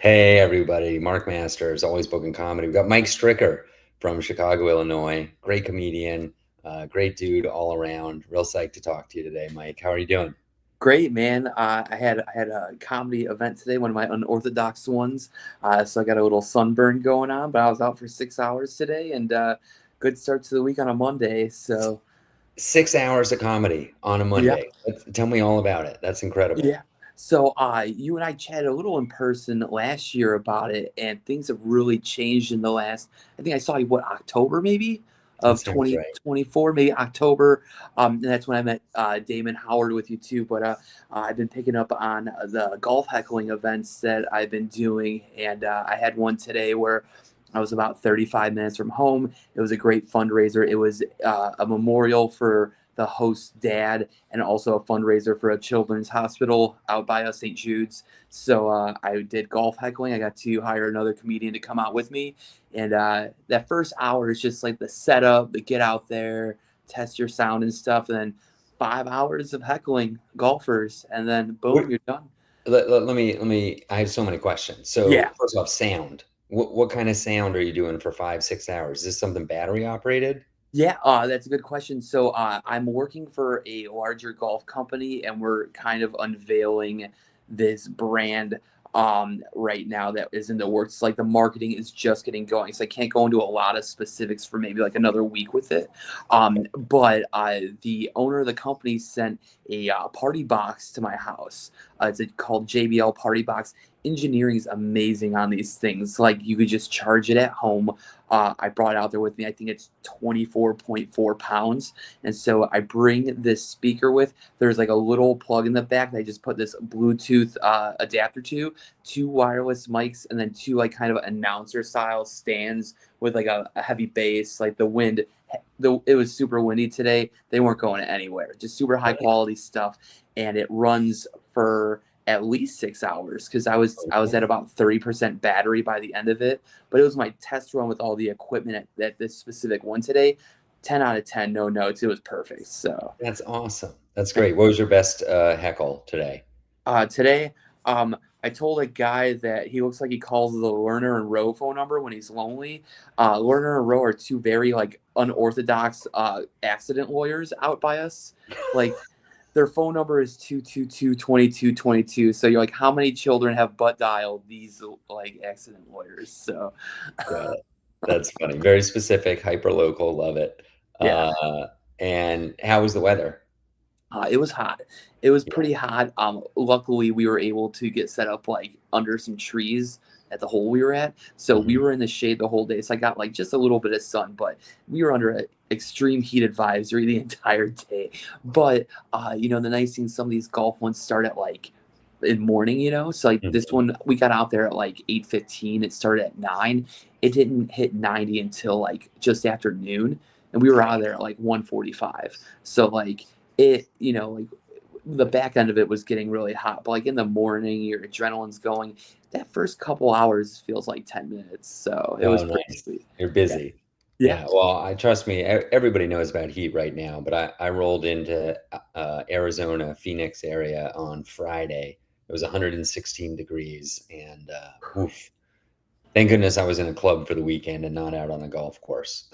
Hey everybody, Mark Masters, Always Bookin Comedy. We've got Mike Stricker from Chicago, Illinois. Great comedian, great dude all around. Real psyched to talk to you today, Mike. How are you doing? Great, man. I had a comedy event today, one of my unorthodox ones. So I got a little sunburn going on, but I was out for 6 hours today, and good start to the week on a Monday. So 6 hours of comedy on a yeah, Monday. Tell me all about it. That's incredible. yeah. So you and I chatted a little in person last year about it, and things have really changed in the last. I think I saw you what October maybe That of sounds right. 2024, maybe October. And that's when I met Damon Howard with you too. But I've been picking up on the golf heckling events that I've been doing, and I had one today where I was about 35 minutes from home. It was a great fundraiser. It was a memorial for the host's dad and also a fundraiser for a children's hospital out by us, St. Jude's. So I did golf heckling. I got to hire another comedian to come out with me. And that first hour is just like the setup, the get out there, test your sound and stuff. And then 5 hours of heckling golfers. And then What, boom, you're done. let me. I have so many questions. So Yeah. first off, sound. What kind of sound are you doing for 5, 6 hours? Is this something battery operated? Yeah, that's a good question. So I'm working for a larger golf company, and we're kind of unveiling this brand right now that is in the works. Like the marketing is just getting going, so I can't go into a lot of specifics for maybe like another week with it. But the owner of the company sent a party box to my house. Called JBL Party Box. Engineering is amazing on these things. Like you could just charge it at home. I brought it out there with me. I think it's 24.4 pounds. And so I bring this speaker with. There's like a little plug in the back that I just put this Bluetooth adapter to, two wireless mics, and then two like kind of announcer style stands with like a heavy bass. Like the wind, it was super windy today. They weren't going anywhere. Just super high quality stuff. And it runs for at least 6 hours because I was at about 30% battery by the end of it. But it was my test run with all the equipment at this specific one today. 10 out of 10, no notes. It was perfect. So That's awesome. That's great. What was your best heckle today? today, I told a guy that he looks like he calls the Lerner and Rowe phone number when he's lonely. Lerner and Rowe are two very like unorthodox accident lawyers out by us. Like their phone number is 222-2222. So you're like, how many children have butt dialed these like accident lawyers? So Got it. That's funny. Very specific, hyper local. Love it. yeah. And how was the weather? It was hot. It was Yeah. pretty hot. Luckily, we were able to get set up like under some trees at the hole we were at. So we Mhm. were in the shade the whole day. So I got like just a little bit of sun, but we were under an extreme heat advisory the entire day. But the nice thing, some of these golf ones start at like in morning. So like this Mhm. one, we got out there at like 8:15. It started at 9. It didn't hit 90 until like just after noon, and we were out of there at like 1:45. So like like the back end of it was getting really hot, but like in the morning, your adrenaline's going. That first couple hours feels like 10 minutes. So it was Oh, pretty nice. sweet. You're Yeah. busy. Yeah. Yeah. Well, I trust me. Everybody knows about heat right now, but I rolled into Arizona, Phoenix area on Friday. It was 116 degrees, and oof. Thank goodness I was in a club for the weekend and not out on a golf course.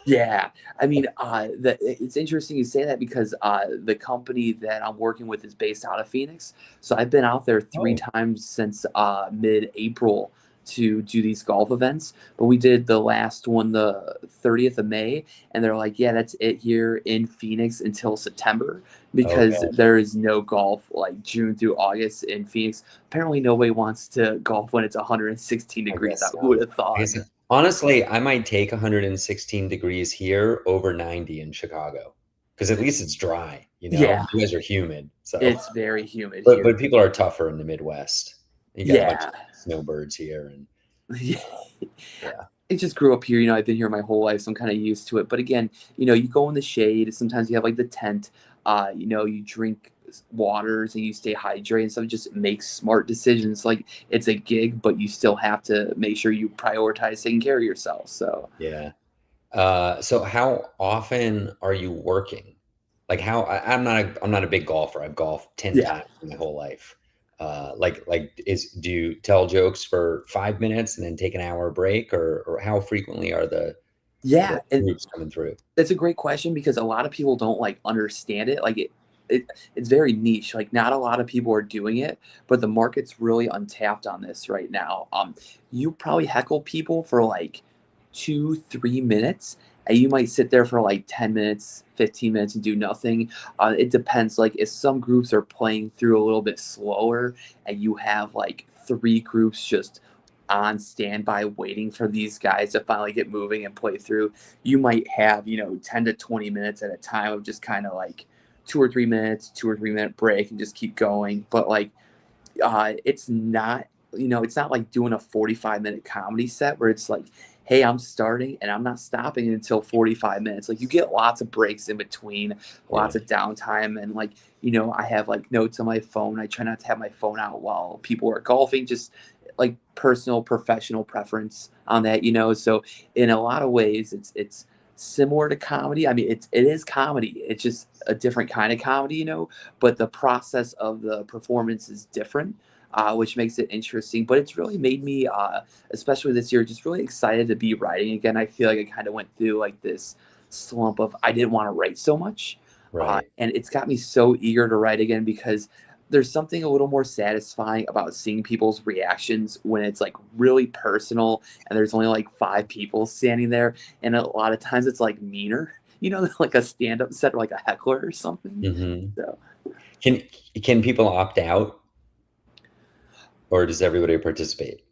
Yeah, I mean, it's interesting you say that because the company that I'm working with is based out of Phoenix. So I've been out there three Oh, times since mid-April to do these golf events. But we did the last one the 30th of May, and they're like, "Yeah, that's it here in Phoenix until September because okay. there is no golf like June through August in Phoenix. Apparently, nobody wants to golf when it's 116 I degrees guess out. Who would so. have I thought?" guess so. Honestly, I might take 116 degrees here over 90 in Chicago because at least it's dry, you know? Yeah, You guys are humid. So, it's very humid but here. but people are tougher in the Midwest. You got a bunch Yeah. of snowbirds here and Yeah. yeah. I just grew up here, I've been here my whole life, so I'm kind of used to it. But again, you go in the shade. Sometimes you have like the tent. You drink waters and you stay hydrated and stuff. Just make smart decisions. Like it's a gig, but you still have to make sure you prioritize taking care of yourself. So Yeah. So how often are you working? Like I'm not a big golfer. I've golfed 10 yeah, times in my whole life. Do you tell jokes for 5 minutes and then take an hour break, or how frequently are the Yeah, and groups coming through? that's a great question because a lot of people don't like understand it. It it's very niche. Like not a lot of people are doing it, but the market's really untapped on this right now. You probably heckle people for like 2, 3 minutes, and you might sit there for like 10 minutes, 15 minutes and do nothing. It depends. Like if some groups are playing through a little bit slower, and you have like three groups just on standby waiting for these guys to finally get moving and play through, you might have, 10 to 20 minutes at a time of just kind of like 2 or 3 minutes, 2 or 3 minute break and just keep going. But like, it's not, it's not like doing a 45-minute comedy set where it's like, hey, I'm starting and I'm not stopping until 45 minutes. Like you get lots of breaks in between, Yeah. lots of downtime. And like, I have like notes on my phone. I try not to have my phone out while people are golfing, just like personal, professional preference on that, So in a lot of ways, it's similar to comedy. I mean, it is comedy. It's just a different kind of comedy, but the process of the performance is different, which makes it interesting. But it's really made me, especially this year, just really excited to be writing again. I feel like I kind of went through like this slump of I didn't want to write so much. Right. And it's got me so eager to write again because there's something a little more satisfying about seeing people's reactions when it's like really personal and there's only like five people standing there. And a lot of times it's like meaner, like a stand up set or like a heckler or something. Hmm. So, Can can people opt out, or does everybody participate?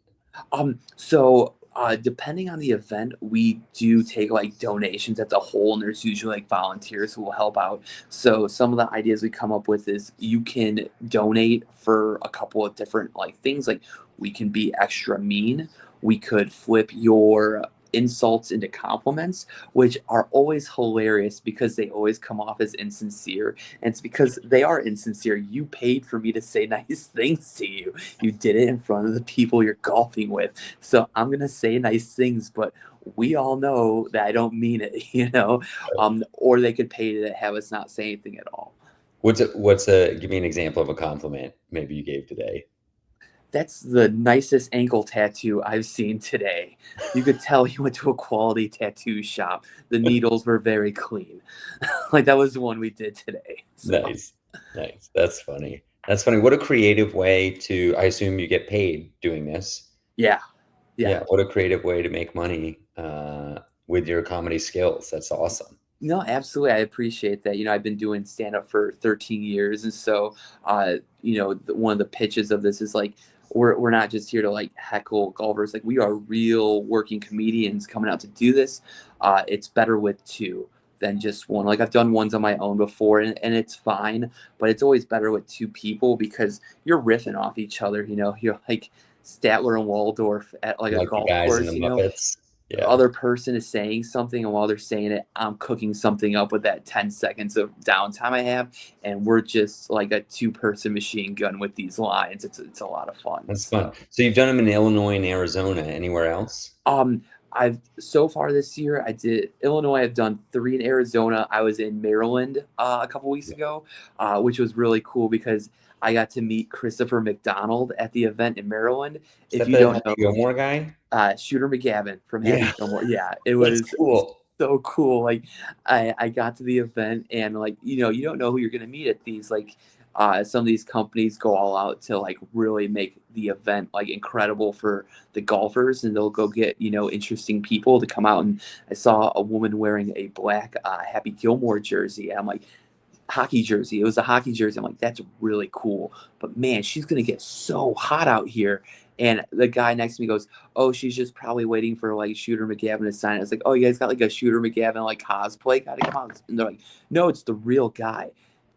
depending on the event, we do take like donations as a whole, and there's usually like volunteers who will help out. So some of the ideas we come up with is you can donate for a couple of different like things. Like we can be extra mean. We could flip your insults into compliments, which are always hilarious because they always come off as insincere. And it's because they are insincere. You paid for me to say nice things to you. You did it in front of the people you're golfing with. So I'm going to say nice things, but we all know that I don't mean it, or they could pay to have us not say anything at all. Give me an example of a compliment maybe you gave today. That's the nicest ankle tattoo I've seen today. You could tell he went to a quality tattoo shop. The needles were very clean. Like that was the one we did today. So Nice. Nice. That's funny. That's funny. What a creative way to, I assume you get paid doing this. yeah, yeah. Yeah, what a creative way to make money with your comedy skills. That's awesome. No, absolutely. I appreciate that. I've been doing stand up for 13 years. And so, one of the pitches of this is like, we're not just here to like heckle golfers. Like, we are real working comedians coming out to do this. It's better with two than just one. Like, I've done ones on my own before and it's fine, but it's always better with two people because you're riffing off each other. You're like Statler and Waldorf at like a Like the golf guys in the course, Muppets. the Yeah, other person is saying something and while they're saying it I'm cooking something up with that 10 seconds of downtime I have, and we're just like a two-person machine gun with these lines. It's a lot of fun. that's fun. So So you've done them in Illinois and Arizona. Anywhere else? um I've so far this year I did Illinois, I've done three in Arizona. I was in Maryland a couple weeks Yeah. ago, which was really cool because I got to meet Christopher McDonald at the event in Maryland. Is If that you the don't Happy know, Gilmore guy? Shooter McGavin from Happy Yeah, Gilmore. Yeah, it that's was cool. so cool. Like I got to the event and like you don't know who you're gonna meet at these. Like some of these companies go all out to like really make the event like incredible for the golfers, and they'll go get interesting people to come out. And I saw a woman wearing a black Happy Gilmore jersey, and I'm like, hockey jersey. It was a hockey jersey. I'm like, that's really cool. But man, she's gonna get so hot out here. And the guy next to me goes, "Oh, she's just probably waiting for like Shooter McGavin to sign." I was like, "Oh, you guys got like a Shooter McGavin like cosplay guy to come out?" And they're like, "No, it's the real guy."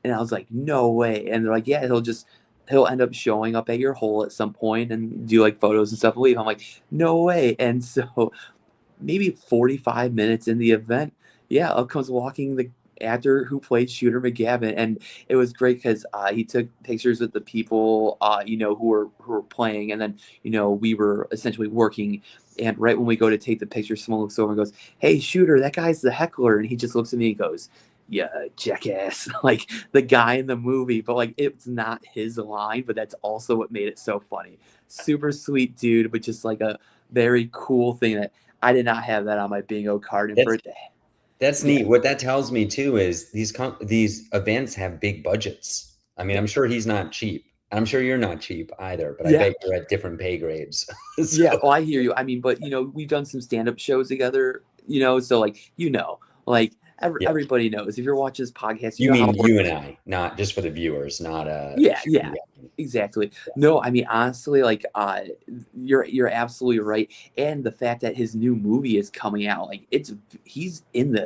And I was like, "No way!" And they're like, "Yeah, he'll end up showing up at your hole at some point and do like photos and stuff and leave." I'm like, "No way!" And so maybe 45 minutes in the event, yeah, up comes walking the actor who played Shooter McGavin, and it was great because he took pictures with the people, who were playing, and then we were essentially working. And right when we go to take the picture, someone looks over and goes, "Hey, Shooter, that guy's the heckler," and he just looks at me and goes, "Yeah, jackass," like the guy in the movie, but like it's not his line, but that's also what made it so funny. Super sweet dude, but just like a very cool thing that I did not have that on my bingo card, and for That's it to that's yeah. neat. What that tells me too is these events have big budgets. I mean, Yeah. I'm sure he's not cheap. I'm sure you're not cheap either, but I Yeah. bet you're at different pay grades. Yeah, So, oh, I hear you. I mean, but, we've done some stand-up shows together, so, like, like, yeah. everybody knows. If you're watching this podcast, you You know how mean it you and works. I, not just for the viewers, not Yeah, shooting yeah, gallery. exactly. No, I mean, honestly, like, you're absolutely right, and the fact that his new movie is coming out, like, he's in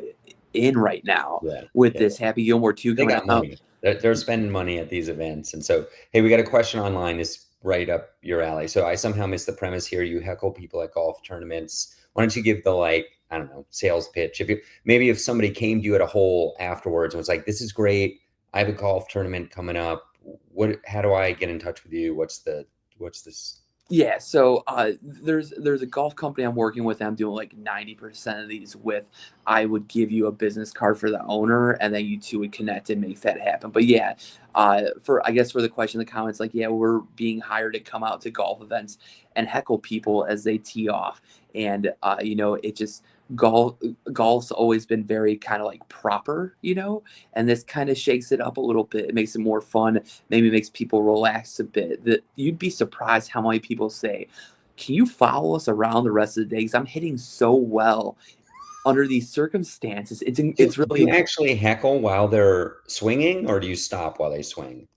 right now Yeah, with yeah. this Happy Gilmore 2 They coming got out. money. They're spending money at these events, and so, hey, we got a question online. Is right up your alley. So I somehow missed the premise here. You heckle people at golf tournaments. Why don't you give the like I don't know sales pitch? If you maybe if somebody came to you at a hole afterwards and was like, "This is great. I have a golf tournament coming up. What? How do I get in touch with you? What's this?" Yeah, so there's a golf company I'm working with. I'm doing like 90% of these with. I would give you a business card for the owner, and then you two would connect and make that happen. But yeah, for I guess for the question in the comments, like yeah, we're being hired to come out to golf events and heckle people as they tee off, and it just golf golf's always been very kind of like proper, and this kind of shakes it up a little bit. It makes it more fun, maybe makes people relax a bit. That you'd be surprised how many people say, "Can you follow us around the rest of the day? Because I'm hitting so well under these circumstances." It's Do really you actually heckle while they're swinging, or do you stop while they swing?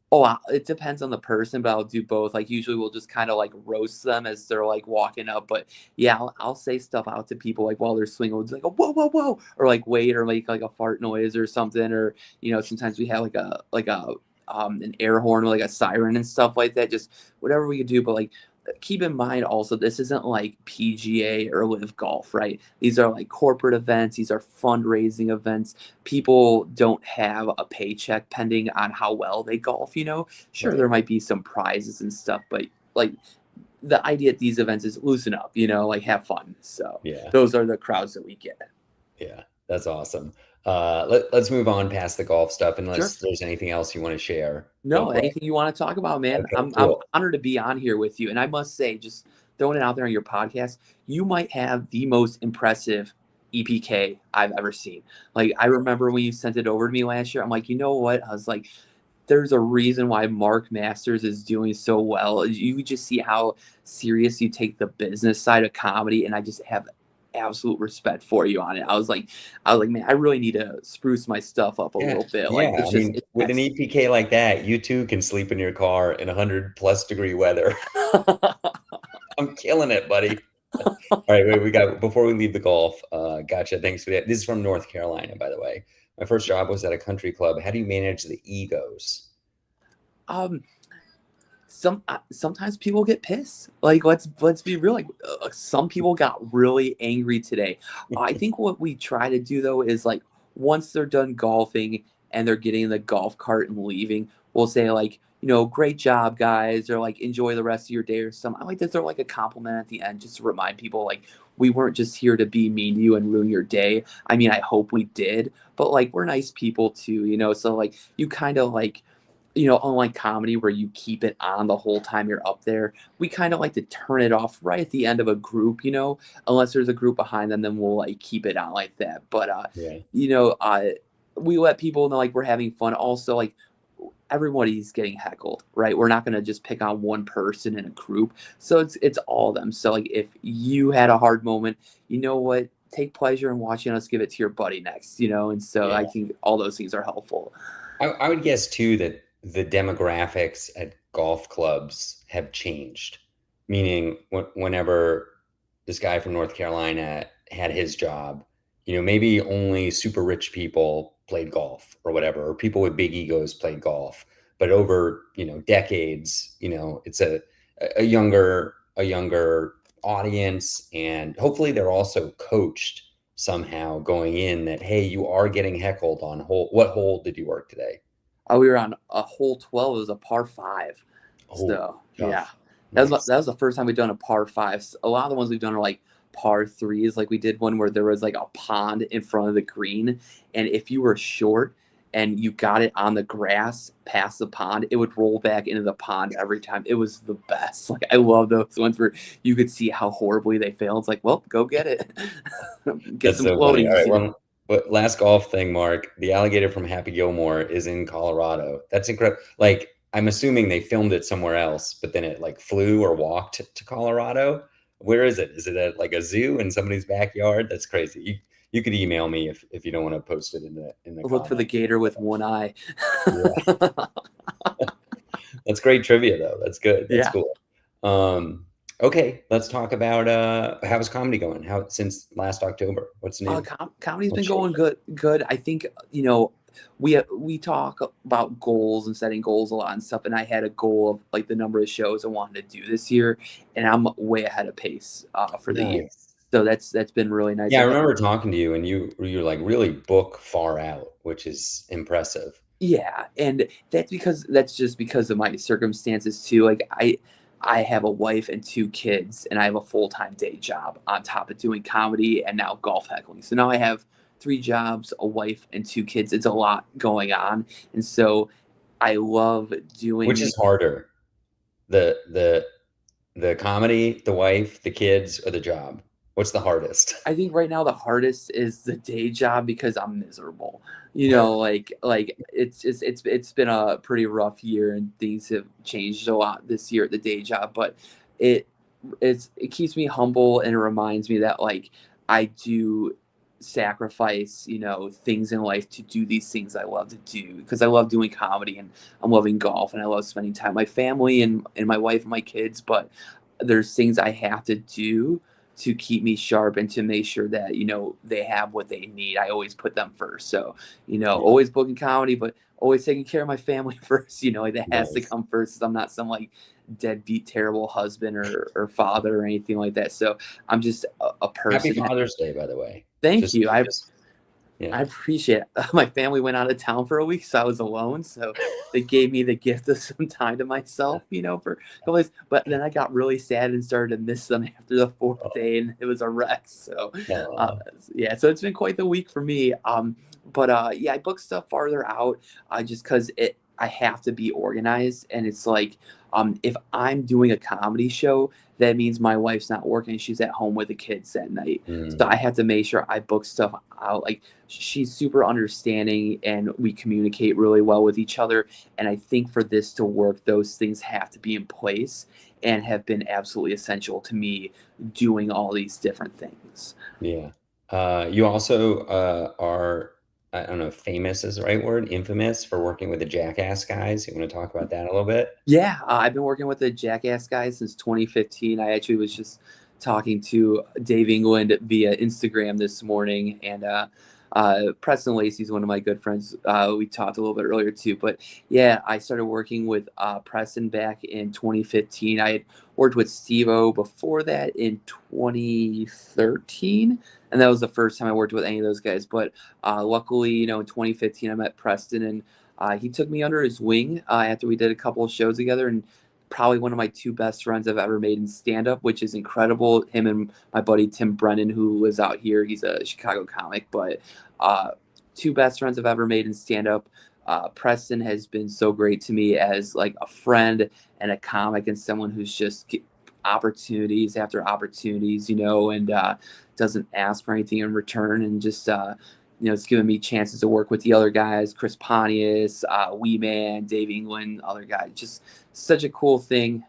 it depends on the person, but I'll do both. Like usually we'll just kind of like roast them as they're like walking up. But yeah, I'll say stuff out to people like while they're swinging. We'll just like whoa whoa whoa, or like wait, or make like a fart noise or something, or sometimes we have like a an air horn or like a siren and stuff like that. Just whatever we could do, but like keep in mind also this isn't like PGA or Live Golf, right? These are like corporate events. These are fundraising events. People don't have a paycheck pending on how well they golf. Sure, Right. there might be some prizes and stuff, but like the idea at these events is loosen up, like have fun. So Yeah. those are the crowds that we get. Yeah, that's awesome. Let's move on past the golf stuff Sure. unless there's anything else you want to share real No, quick. anything you want to talk about, man. Okay, I'm cool. honored to be on here with you. And I must say, just throwing it out there on your podcast, you might have the most impressive EPK I've ever seen. Like I remember when you sent it over to me last year, I'm like, you know what? I was like, there's a reason why Mark Masters is doing so well. You just see how serious you take the business side of comedy, and I just have absolute respect for you on it. I was like, man, I really need to spruce my stuff up a Yeah, little bit. Like yeah. I it's just mean, it's with an excellent. EPK like that, you too can sleep in your car in 100+ degree weather. I'm killing it, buddy. All right, wait, we got before we leave the golf. Gotcha. Thanks for that. This is from North Carolina, by the way. My first job was at a country club. How do you manage the egos? um, sometimes people get pissed. Like let's be real. Like some people got really angry today. I think what we try to do though is like once they're done golfing and they're getting in the golf cart and leaving, we'll say like great job guys, or like enjoy the rest of your day or something. I like to throw like a compliment at the end just to remind people like we weren't just here to be mean to you and ruin your day. I mean, I hope we did, but like we're nice people too. So like you kind of like unlike comedy where you keep it on the whole time you're up there, we kind of like to turn it off right at the end of a group. Unless there's a group behind them, then we'll like keep it on like that. But Yeah, you know, uh, we let people know like we're having fun. Also, like everybody's getting heckled, right? We're not gonna just pick on one person in a group, so it's all of them. So like if you had a hard moment, you know what? Take pleasure in watching us give it to your buddy next. And so I yeah. think all those things are helpful. I would guess too that the demographics at golf clubs have changed. Meaning, whenever this guy from North Carolina had his job, maybe only super rich people played golf or whatever, or people with big egos played golf. But over, decades, it's a younger audience, and hopefully they're also coached somehow going in that, hey, you are getting heckled on hole. What hole did you work today? We were on a hole 12. It was a par five. Oh, So yeah, tough. that was Nice. that was the first time we've done a par five. A lot of the ones we've done are like par threes. Like we did one where there was like a pond in front of the green, and if you were short and you got it on the grass past the pond, it would roll back into the pond every time. It was the best. Like I love those ones where you could see how horribly they fail. It's like, well, go get it. Get That's some so funny. All floaties, right, one but last golf thing, Mark. The alligator from Happy Gilmore is in Colorado. That's incredible. Like, I'm assuming they filmed it somewhere else, but then it like flew or walked to Colorado. Where is it? Is it at like a zoo in somebody's backyard? That's crazy. You could email me if you don't want to post it in the Look for the comments. gator with one eye. Yeah, that's great trivia though. That's good. That's Yeah. cool. Okay, let's talk about how's comedy going? How since last October? What's new? Comedy's been What's going changed? good. Good. I think we talk about goals and setting goals a lot and stuff. And I had a goal of like the number of shows I wanted to do this year, and I'm way ahead of pace for the year. Nice. So that's been really nice. Yeah, I I've had, remember talking to you, and you like really book far out, which is impressive. yeah, and that's just because of my circumstances too. Like I have a wife and two kids, and I have a full time day job on top of doing comedy and now golf heckling. So now I have three jobs, a wife, and two kids. It's a lot going on, and so I love Which doing. is harder, the the the comedy, the wife, the kids, or the job? What's the hardest? I think right now the hardest is the day job because I'm miserable. Like it's been a pretty rough year and things have changed a lot this year at the day job, but it it keeps me humble and it reminds me that like I do sacrifice, things in life to do these things I love to do because I love doing comedy and I'm loving golf and I love spending time with my family and my wife and my kids, but there's things I have to do to keep me sharp and to make sure that they have what they need. I always put them first. So Yeah, always booking comedy, but always taking care of my family first. Like that has to nice. come first. I'm not some like deadbeat terrible husband or father or anything like that. So I'm just a Happy person that. Father's Day, by the way. Thank Just you. I just I yeah. appreciate it. My family went out of town for a week, so I was alone. So they gave me the gift of some time to myself, for a couple days. But then I got really sad and started to miss them after the fourth Oh, day, and it was a wreck. So, uh, aw, yeah, so it's been quite the week for me. But yeah, I booked stuff farther out, just because I have to be organized, and it's like, if I'm doing a comedy show, that means my wife's not working; she's at home with the kids that night. So mm, I have to make sure I book stuff out. Like she's super understanding and we communicate really well with each other. And I think for this to work, those things have to be in place and have been absolutely essential to me doing all these different things. yeah. You also are, I don't know if famous is the right word, infamous for working with the Jackass guys. You want to talk about that a little bit? Yeah, I've been working with the Jackass guys since 2015. I actually was just talking to Dave England via Instagram this morning, and Preston Lacey's one of my good friends. We talked a little bit earlier too, but yeah, I started working with Preston back in 2015. I had worked with Steve-O before that in 2013, and that was the first time I worked with any of those guys. But luckily, in 2015, I met Preston and he took me under his wing after we did a couple of shows together, and probably one of my two best friends I've ever made in stand up, which is incredible. Him and my buddy Tim Brennan, who lives out here, he's a Chicago comic, but uh, two best friends I've ever made in stand up. Preston has been so great to me as like a friend and a comic and someone who's just opportunities after opportunities, and doesn't ask for anything in return and just it's given me chances to work with the other guys, Chris Pontius, Wee Man, Dave England, other guys. Just such a cool thing.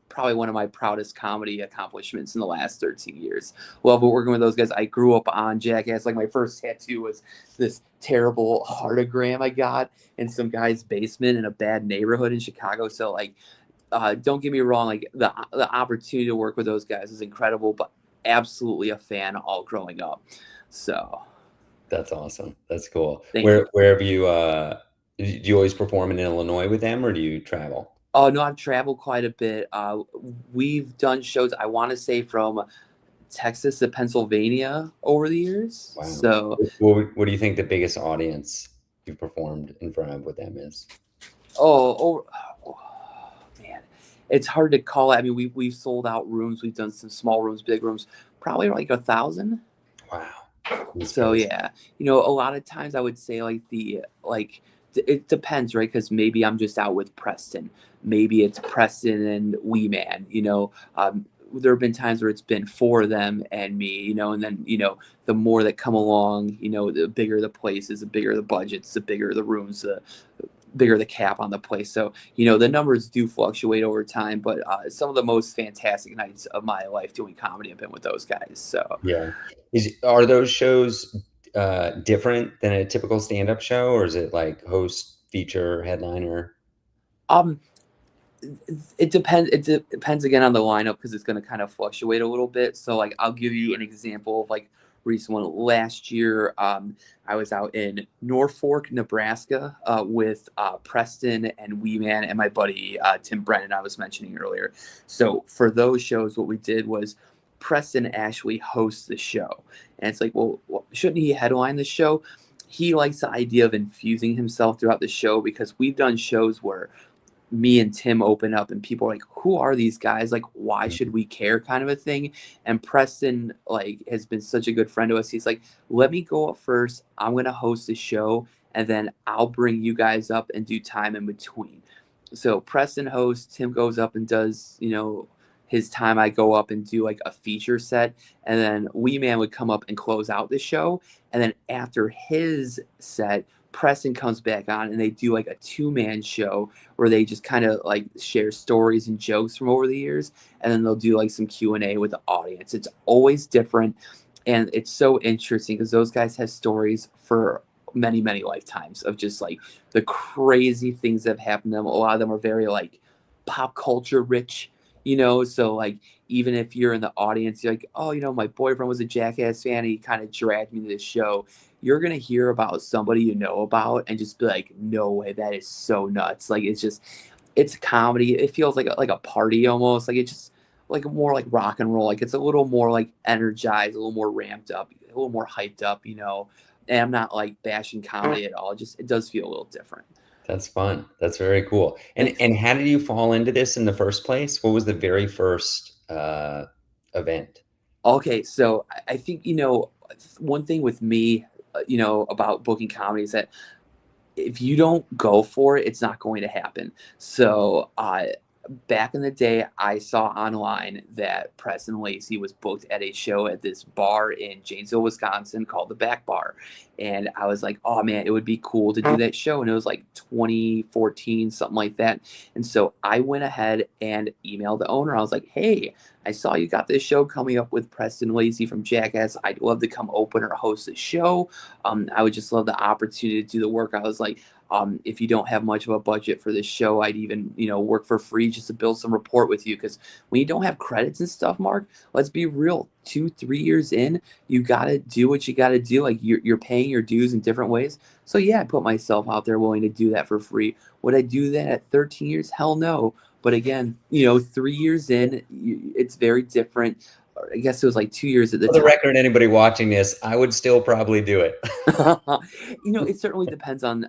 Probably one of my proudest comedy accomplishments in the last 13 years. Love working with those guys. I grew up on Jackass. Like my first tattoo was this terrible heartagram I got in some guy's basement in a bad neighborhood in Chicago. So like, don't get me wrong. Like the opportunity to work with those guys is incredible, but absolutely a fan all growing up. So That's awesome. That's cool. thank you. Where have you do you always perform in Illinois with them or do you travel? Oh no, I've traveled quite a bit. We've done shows. I want to say from Texas to Pennsylvania over the years. Wow. So, What do you think the biggest audience you've performed in front of with them is? oh, oh man, it's hard to call it. I mean, we've sold out rooms. We've done some small rooms, big rooms, probably like 1,000. Wow. That's So crazy. yeah, a lot of times I would say it depends, right? Because maybe I'm just out with Preston. Maybe it's Preston and Wee Man. There have been times where it's been four of them and me. And then the more that come along, the bigger the places, the bigger the budgets, the bigger the rooms, the bigger the cap on the place. So the numbers do fluctuate over time, but some of the most fantastic nights of my life doing comedy have been with those guys. So. Yeah. Are those shows different than a typical stand-up show, or is it like host, feature, headliner? Um, it depends. Depends again on the lineup because it's going to kind of fluctuate a little bit. So like I'll give you an example of like recent one last year. I was out in Norfolk, Nebraska, with Preston and Wee Man and my buddy Tim Brennan I was mentioning earlier. So for those shows, what we did was Preston actually hosts the show, and it's like, well, shouldn't he headline the show? He likes the idea of infusing himself throughout the show because we've done shows where me and Tim open up and people are like, who are these guys? Like, why should we care kind of a thing? And Preston like has been such a good friend to us. He's like, let me go up first. I'm going to host the show and then I'll bring you guys up and do time in between. So Preston hosts, Tim goes up and does, his time. I go up and do like a feature set and then Wee Man would come up and close out the show. And then after his set, Preston comes back on and they do like a two-man show where they just kind of like share stories and jokes from over the years, and then they'll do like some Q&A with the audience. It's always different, and it's so interesting because those guys have stories for many many lifetimes of just like the crazy things that have happened to them. A lot of them are very like pop culture rich, so like even if you're in the audience, you're like, oh, my boyfriend was a Jackass fan, he kind of dragged me to this show. You're gonna hear about somebody you know about and just be like, no way, that is so nuts. Like it's comedy. It feels like a party almost. Like it's just like more like rock and roll. Like it's a little more like energized, a little more ramped up, a little more hyped up. And I'm not like bashing comedy at all. It does feel a little different. That's fun. That's very cool. And Thanks. and how did you fall into this in the first place? What was the very first event? Okay, so I think one thing with me, about booking comedy is that if you don't go for it, it's not going to happen. So, back in the day, I saw online that Preston Lacey was booked at a show at this bar in Janesville, Wisconsin called the Back Bar. And I was like, oh man, it would be cool to do that show. And it was like 2014, something like that. And so I went ahead and emailed the owner. I was like, hey, I saw you got this show coming up with Preston Lacey from Jackass. I'd love to come open or host the show. I would just love the opportunity to do the work. I was like, if you don't have much of a budget for this show, I'd even, work for free just to build some rapport with you. Because when you don't have credits and stuff, Mark, let's be real. 2, 3 years in, you got to do what you got to do. Like you're paying your dues in different ways. So yeah, I put myself out there willing to do that for free. Would I do that at 13 years? Hell no. But again, 3 years in, it's very different. I guess it was like 2 years at the For the time. record, anybody watching this, I would still probably do it. It certainly depends on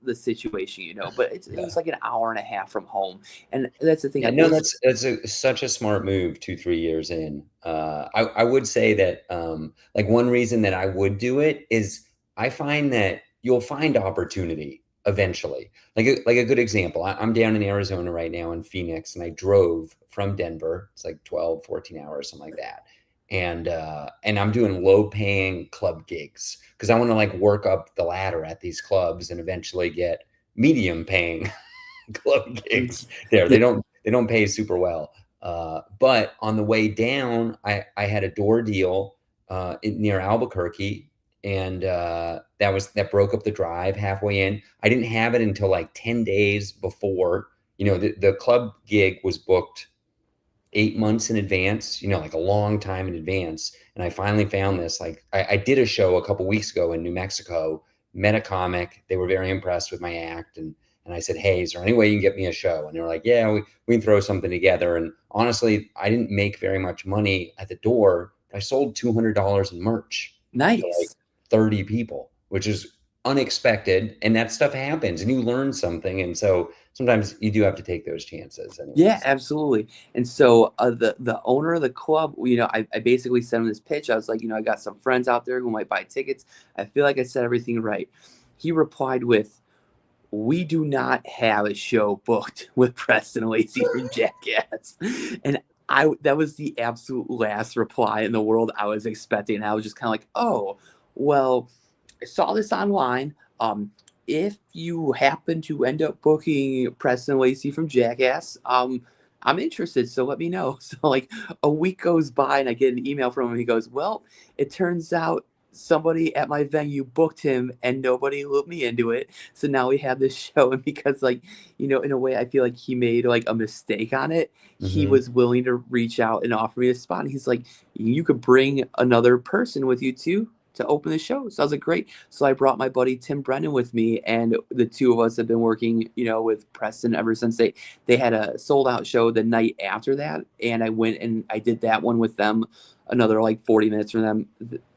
the situation, but it was Yeah. like an hour and a half from home, and that's the thing. Yeah, It no, was that's such a smart move 2, 3 years in. I would say that, like, one reason that I would do it is I find that you'll find opportunity eventually. Like a good example, I'm down in Arizona right now in Phoenix, and I drove from Denver. It's like 12, 14 hours, something like that. And I'm doing low-paying club gigs because I wanna, like, work up the ladder at these clubs and eventually get medium-paying club gigs there. yeah, They don't pay super well. But on the way down, I had a door deal near Albuquerque, and that broke up the drive halfway in. I didn't have it until like 10 days before. The club gig was booked 8 months in advance. Like a long time in advance. And I finally found this. Like I did a show a couple weeks ago in New Mexico. Met a comic. They were very impressed with my act, and I said, hey, is there any way you can get me a show? And they were like, yeah, we can throw something together. And honestly, I didn't make very much money at the door. I sold $200 in merch to like nice. 30 people, which is unexpected, and that stuff happens, and you learn something, and so sometimes you do have to take those chances Yeah, anyways. absolutely. And so the owner of the club, I basically sent him this pitch. I was like, I got some friends out there who might buy tickets. I feel like I said everything right. He replied with, "We do not have a show booked with Preston Lacey from Jackass." And that was the absolute last reply in the world I was expecting. I was just kind of like, "Oh, well, I saw this online. If you happen to end up booking Preston Lacey from Jackass, I'm interested, so let me know." So like a week goes by and I get an email from him. He goes, "Well, it turns out somebody at my venue booked him and nobody looped me into it. So now we have this show." And because like, in a way I feel like he made like a mistake on it, he Hmm. was willing to reach out and offer me a spot. And he's like, "You could bring another person with you too to open the show." So I was like, "Great." So I brought my buddy Tim Brennan with me, and the two of us have been working, with Preston ever since they had a sold out show the night after that, and I went and I did that one with them, another like 40 minutes from them,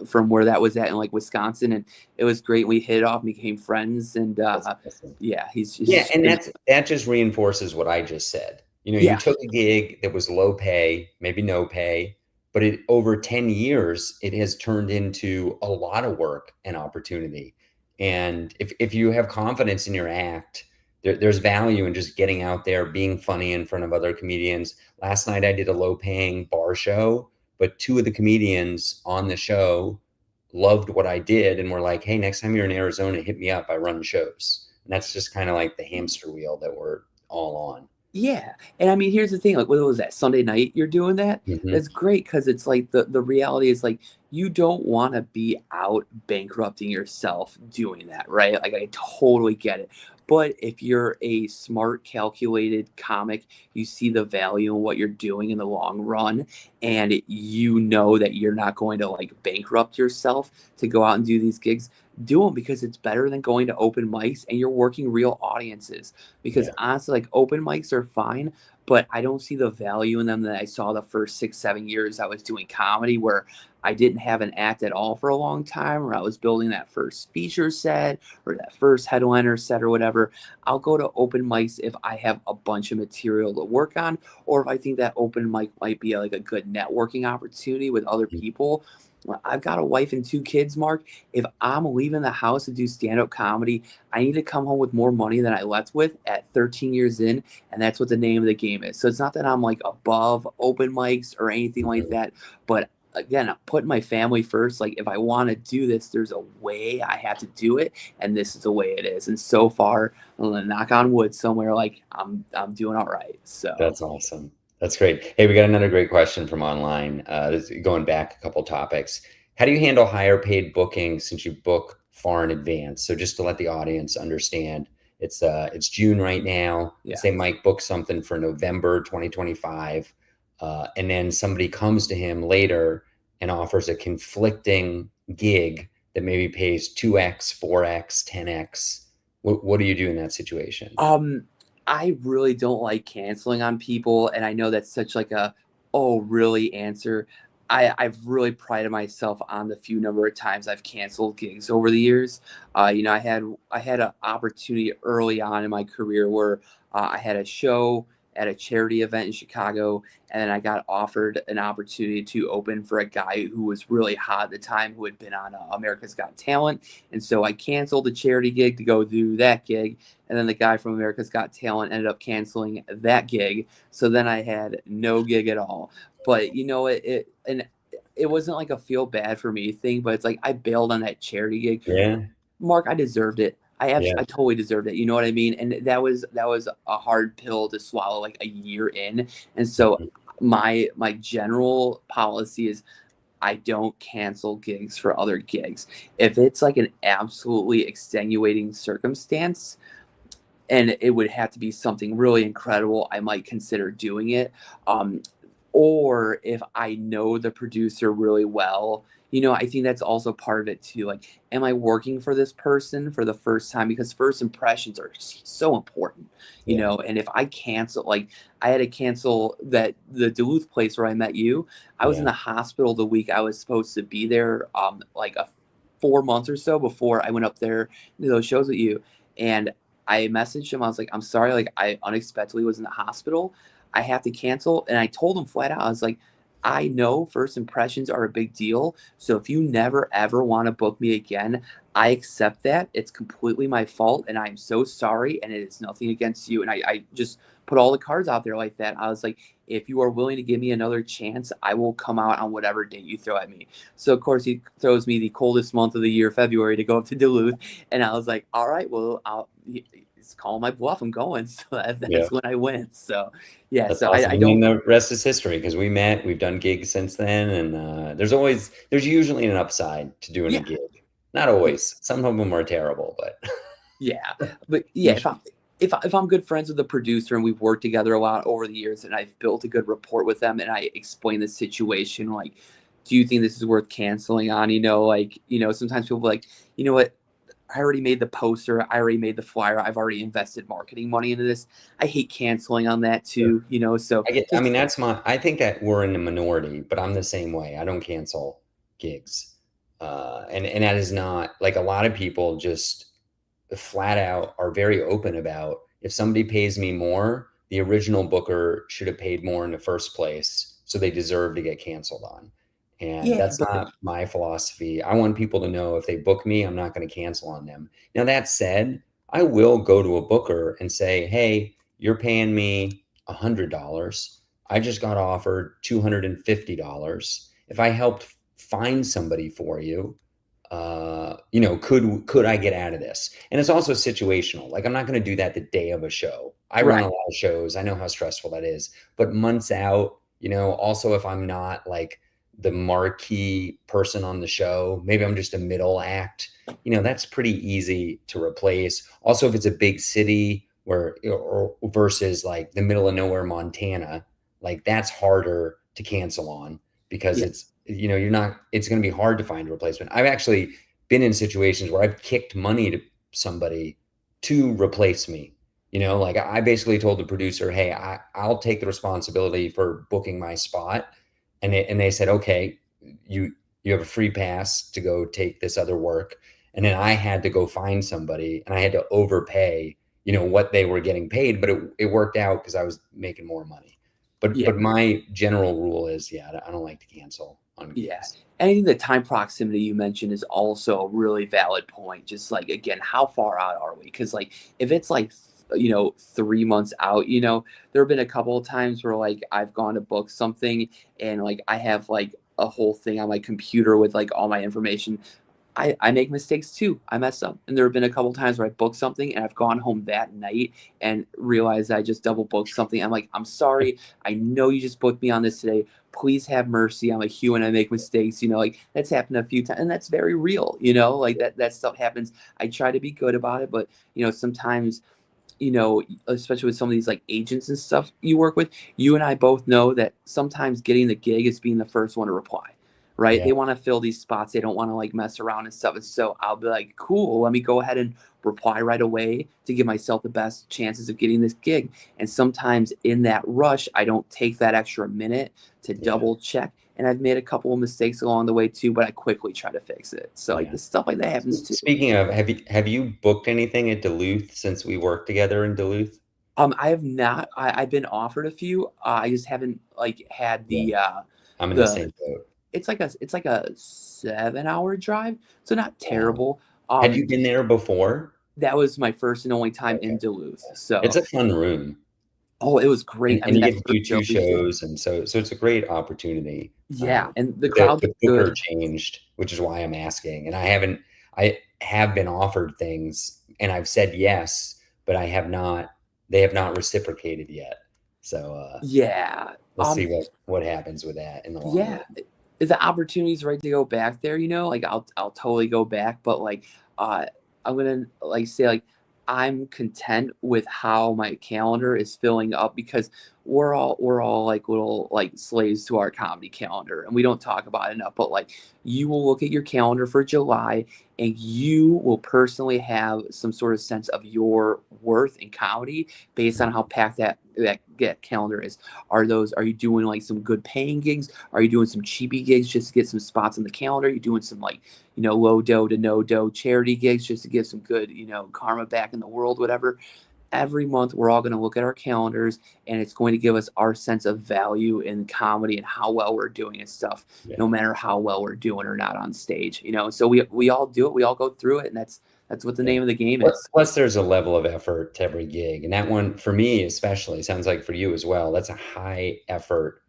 from where that was at in like Wisconsin, and it was great. We hit it off, and became friends, and That's awesome. yeah, Yeah, he's and that just reinforces what I just said. You yeah. took a gig that was low pay, maybe no pay, but it over 10 years, it has turned into a lot of work and opportunity. And if you have confidence in your act, there's value in just getting out there, being funny in front of other comedians. Last night I did a low paying bar show, but two of the comedians on the show loved what I did and were like, "Hey, next time you're in Arizona, hit me up. I run shows." And that's just kind of like the hamster wheel that we're all on. Yeah, and I mean, here's the thing, like, what was that, Sunday night you're doing that? Hmm. That's great because it's like the reality is, like, you don't wanna be out bankrupting yourself doing that, right? Like, I totally get it, but if you're a smart, calculated comic, you see the value in what you're doing in the long run, and you know that you're not going to, like, bankrupt yourself to go out and do these gigs, do them because it's better than going to open mics, and you're working real audiences. Because Yeah. honestly, like open mics are fine, but I don't see the value in them that I saw the first 6, 7 years I was doing comedy, where I didn't have an act at all for a long time, or I was building that first feature set or that first headliner set or whatever. I'll go to open mics if I have a bunch of material to work on, or if I think that open mic might be like a good networking opportunity with other people. I've got a wife and 2 kids, Mark. If I'm leaving the house to do stand up comedy, I need to come home with more money than I left with at 13 years in, and that's what the name of the game is. So it's not that I'm like above open mics or anything like Mhm. that, but again, I'm putting my family first. Like if I want to do this, there's a way I have to do it, and this is the way it is. And so far, I'm gonna knock on wood somewhere. Like I'm doing all right. So That's awesome. That's great. Hey, we got another great question from online. This is going back a couple topics. How do you handle higher paid bookings since you book far in advance? So just to let the audience understand, it's June right now. yeah. Let's say Mike books something for November 2025, and then somebody comes to him later and offers a conflicting gig that maybe pays 2x, 4x, 10x. What do you do in that situation? Um, I really don't like canceling on people, and I know that's such like a "oh, really" answer. I've really prided myself on the few number of times I've canceled gigs over the years. I had an opportunity early on in my career where I had a show at a charity event in Chicago, and then I got offered an opportunity to open for a guy who was really hot at the time, who had been on America's Got Talent, and so I canceled the charity gig to go do that gig, and then the guy from America's Got Talent ended up canceling that gig. So then I had no gig at all. But it wasn't like a feel bad for me thing, but it's like I bailed on that charity gig. Yeah, Mark, I deserved it. yeah. I totally deserved it. You know what I mean? And that was a hard pill to swallow like a year in. And so Mhm. my general policy is I don't cancel gigs for other gigs. If it's like an absolutely extenuating circumstance, and it would have to be something really incredible, I might consider doing it. Um, or if I know the producer really well, I think that's also part of it too. Like, am I working for this person for the first time? Because first impressions are so important, Yeah, and if I cancel, like, I had to cancel the Duluth place where I met you. I was in yeah. the hospital the week I was supposed to be there, like 4 months or so before I went up there to those shows with you, and I messaged him. I was like, "I'm sorry, like I unexpectedly was in the hospital. I have to cancel." And I told him flat out, I was like, "I know first impressions are a big deal. So if you never ever want to book me again, I accept that. It's completely my fault, and I'm so sorry. And it is nothing against you." And I just put all the cards out there like that. I was like, if you are willing to give me another chance, I will come out on whatever date you throw at me. So of course he throws me the coldest month of the year, February, to go up to Duluth, and I was like, all right, well, it's calling my bluff. I'm going. So Yeah. that's when I went. So yeah, That's so awesome. I I mean, don't. the rest is history because we met, we've done gigs since then, and there's usually an upside to doing a Yeah, gig. Not always. Some of them are terrible, but yeah, but yeah, usually, if I'm good friends with the producer and we've worked together a lot over the years and I've built a good rapport with them and I explain the situation, like, do you think this is worth canceling on? Like, sometimes people are like, you know what? I already made the poster. I already made the flyer. I've already invested marketing money into this. I hate canceling on that too, so I just mean, I think that we're in the minority, but I'm the same way. I don't cancel gigs. And that is not like a lot of people just flat out are very open about if somebody pays me more, the original booker should have paid more in the first place, so they deserve to get canceled on. And yeah, that's but not my philosophy. I want people to know if they book me, I'm not going to cancel on them. Now, that said, I will go to a booker and say, hey, you're paying me $100. I just got offered $250. If I helped find somebody for you, could I get out of this? And it's also situational. Like I'm not going to do that the day of a show. I run a right, lot of shows. I know how stressful that is. But months out, also if I'm not like the marquee person on the show, maybe I'm just a middle act. That's pretty easy to replace. Also, if it's a big city where or versus like the middle of nowhere, Montana, like that's harder to cancel on because yeah, you're not it's going to be hard to find a replacement. I've actually been in situations where I've kicked money to somebody to replace me. Like I basically told the producer, hey, I'll take the responsibility for booking my spot. And they said, okay, you have a free pass to go take this other work. And then I had to go find somebody and I had to overpay what they were getting paid, but it worked out because I was making more money. but yeah. but my general rule is, yeah, I don't like to cancel on Yeah. gigs. And I think the time proximity you mentioned is also a really valid point. Just like, again, how far out are we? Because, like, if it's like, 3 months out, there have been a couple of times where, like, I've gone to book something and, like, I have, like, a whole thing on my computer with, like, all my information. I make mistakes too. I mess up. And there have been a couple times where I booked something and I've gone home that night and realized I just double booked something. I'm like, I'm sorry. I know you just booked me on this today. Please have mercy. I'm a human. I make mistakes. Like that's happened a few times and that's very real, like that stuff happens. I try to be good about it, but sometimes especially with some of these like agents and stuff you work with, you and I both know that sometimes getting the gig is being the first one to reply, right? Yeah. They want to fill these spots. They don't want to like mess around and stuff. And so I'll be like, cool, let me go ahead and reply right away to give myself the best chances of getting this gig. And sometimes in that rush, I don't take that extra minute to Yeah. double check. And I've made a couple of mistakes along the way too, but I quickly try to fix it. So like Yeah. this stuff like that happens too. Speaking of, have you booked anything at Duluth since we worked together in Duluth? I have not. I've been offered a few. I just haven't like had Yeah, I'm in the the. same boat. It's like a 7-hour drive, so not Wow. terrible. Had you been there before? That was my first and only time Okay. in Duluth. Yeah. It's So, a fun room. oh, it was great. I And mean, you that get to first do show two we did, shows, and so it's a great opportunity. yeah, and the But the crowds the were booker good. changed, which is why I'm asking. And I have been offered things, and I've said yes, but they have not reciprocated yet. So, Yeah. we'll see what happens with that in the long Yeah. run. If the opportunity's right to go back there, like I'll totally go back. But like uh I'm gonna like say like I'm content with how my calendar is filling up because we're all like little like slaves to our comedy calendar, and we don't talk about it enough. But like, you will look at your calendar for July, and you will personally have some sort of sense of your worth in comedy based on how packed that calendar is. Are you doing like some good paying gigs? Are you doing some cheapy gigs just to get some spots on the calendar? Are you doing some like, low dough to no dough charity gigs just to get some good, karma back in the world, whatever. Every month we're all going to look at our calendars, and it's going to give us our sense of value in comedy and how well we're doing and stuff, no Yeah. matter how well we're doing or not on stage. So we all do it, we all go through it, and that's what the Yeah. name of the game Plus is. plus there's a level of effort to every gig, and that one, for me especially, sounds like for you as well, that's a high effort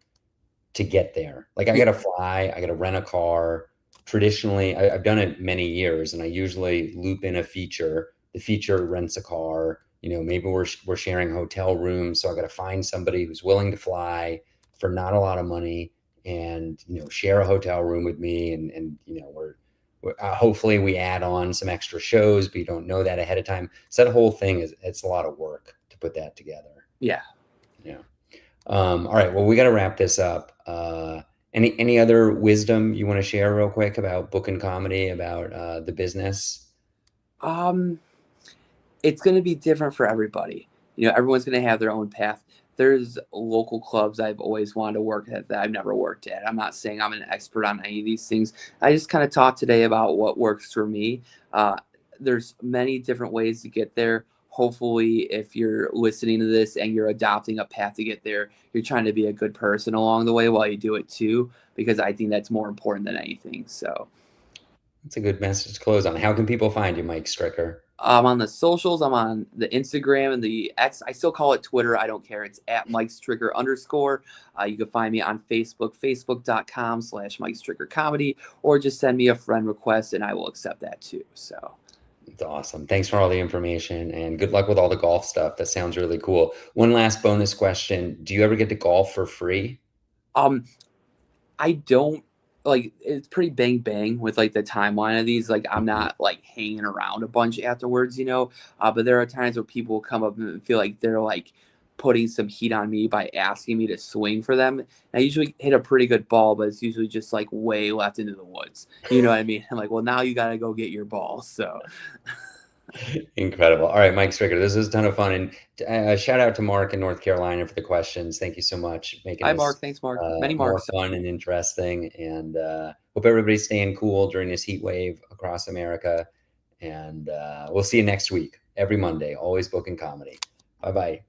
to get there. Like, I Yeah, gotta fly, I gotta rent a car. Traditionally, I've done it many years, and I usually loop in a feature. The feature rents a car. Maybe we're sharing hotel rooms, so I gotta find somebody who's willing to fly for not a lot of money and share a hotel room with me. And hopefully we add on some extra shows, but you don't know that ahead of time. So that whole thing it's a lot of work to put that together. yeah. Yeah. All right. Well, we got to wrap this up. Any other wisdom you want to share real quick about booking comedy, about the business? um it's going to be different for everybody. Everyone's going to have their own path. There's local clubs I've always wanted to work at that I've never worked at. I'm not saying I'm an expert on any of these things. I just kind of talked today about what works for me. Uh, there's many different ways to get there. Hopefully, if you're listening to this and you're adopting a path to get there, you're trying to be a good person along the way while you do it too, because I think that's more important than anything. So, That's a good message to close on. How can people find you, Mike Stricker? I'm on the socials. I'm on the Instagram and the X. I still call it Twitter. I don't care. It's at Mike Stricker _. You can find me on Facebook, facebook.com/Mike Stricker Comedy, or just send me a friend request and I will accept that too. So, It's awesome. Thanks for all the information and good luck with all the golf stuff. That sounds really cool. One last bonus question. Do you ever get to golf for free? um, I don't like it's pretty bang bang with like the timeline of these. Like I'm Mhm. not like hanging around a bunch afterwards. But there are times where people will come up and feel like they're like putting some heat on me by asking me to swing for them. And I usually hit a pretty good ball, but it's usually just like way left into the woods. You know what I mean? I'm like, well, now you got to go get your ball. So, Incredible. All right, Mike Stricker, this was a ton of fun. And shout out to Mark in North Carolina for the questions. Thank you so much, making hi, Mark. this Thanks, Mark. Many more Marks. fun and interesting. And hope everybody's staying cool during this heat wave across America. And we'll see you next week, every Monday, Always Booking Comedy. Bye bye.